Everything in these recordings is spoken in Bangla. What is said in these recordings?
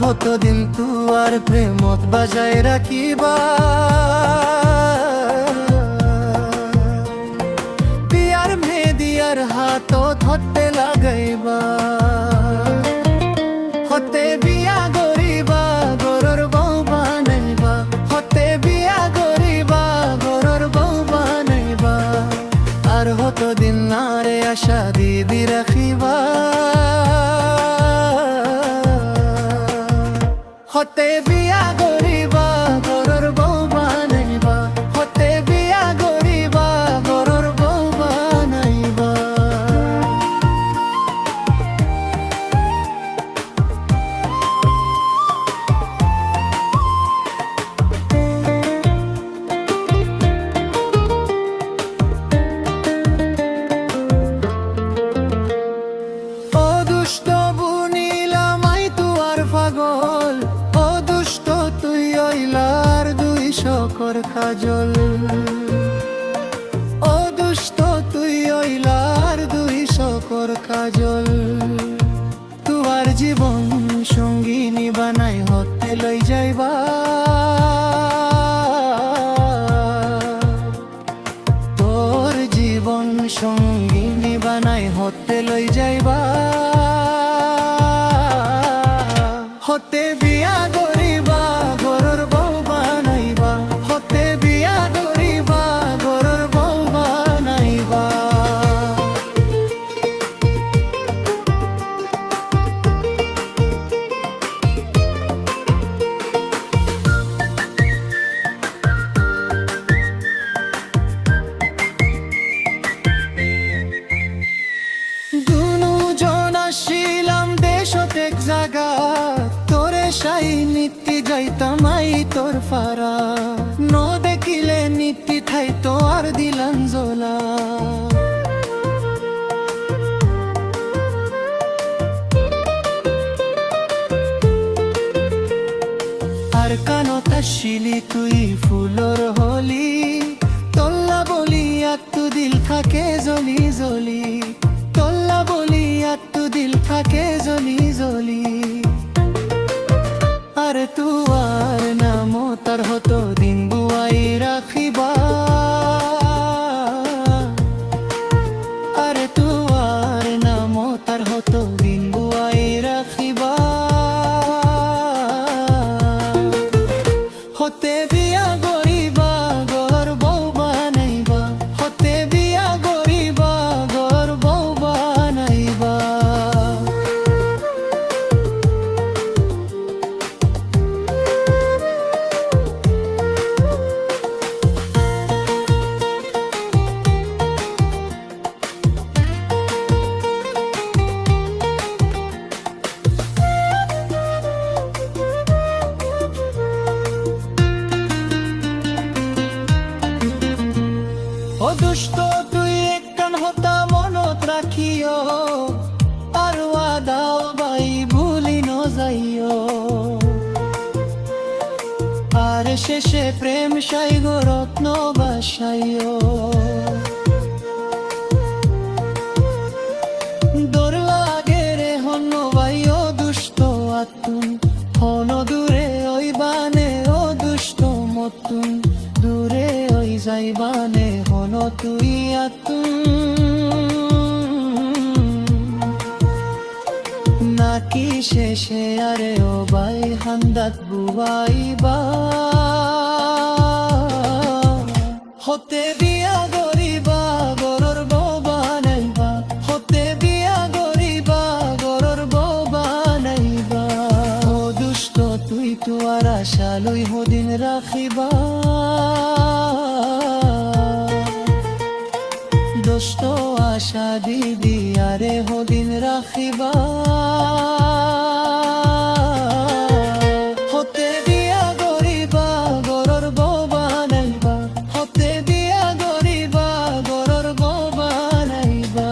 হতো দিন তুয়ার প্রেমত বাজায় রাখিবা বিয়ার মেদিয়ার হাত ধরতে লাগাইবা হতে বিয়া গরিবা গরর বউ বানাইবা হতে বিয়া গরিবা গরর বউ বানাইবা আর হতো দিন নারে আশা দিদি রাখিবা হতে বিয়া গরিবা গরর বউ বানাইবা হতে বিয়া গরিবা গরর বউ বানাইবা ও দুষ্ট বুনিলামাই তুয়ার পাগল ও দুষ্ট তুই অইলার দুই শকর খাজল ও দুষ্ট তুই অইলার দুই শকর কাজল তুয়ার জীবন সঙ্গিনী বানাই হতে লই যাইবা তোর জীবন সঙ্গিনী বানাই হতে লই যাইবা হতে বিয়া গরিবা গরর বউ বানাইবা হতে বিয়া গরিবা গরর বউ বানাইবা দুজন আসিলাম দেশত এক জাগা তোরে সাই নীতি যাইতামাই তোর ফারা ন দেখিলে নীতি ঠাই তো আর দিলাম জোলা আর কানত আসিলি তুই ফুলর হলি তল্লা বলি আত্মু দিল থাকে জলি জলি তল্লা বলি আত্মু দিল থাকে জলি জলি আর তুয়ার নাম তার হতো দিন বুয়াই রাখিবা আর তুয়ার নাম তার হতো দিন বুয়াই রাখিবা হতে বিয়া গরিবা গর বউ বানাইবা হতে বিয়া গরিবা গর বউ বানাইবা ও দুষ্ট তুই একখান হতা মনত রাখিও আর ওয়াদাও বাই ভুলি ন যাইও আর শেষে প্রেম সাইগ রত্ন বাসাইও দোর লাগে রে হন ভাইও দুষ্ট আতুন হন দূরে ওই বানে ও দুষ্ট মতুন দূরে ওই যাইবানে হন তুই আতুন নাকি শেষে আরে ও বাই হান্দাত বুবাইবা হতে বিয়া গরিবা গরর বউ বানাইবা হতে বিয়া গরিবা গরর বউ বানাইবা ও দুষ্ট তুই তুয়ার আশা লই হদিন রাখিবা দুষ্ট আশা দিদি আরে হদিন রাখিবা হতে বিয়া গরিবা গরর বউ বানাইবা হতে বিয়া গরিবা গরর বউ বানাইবা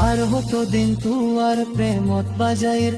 আর হতো দিন তুয়ার প্রেমত বাজাইর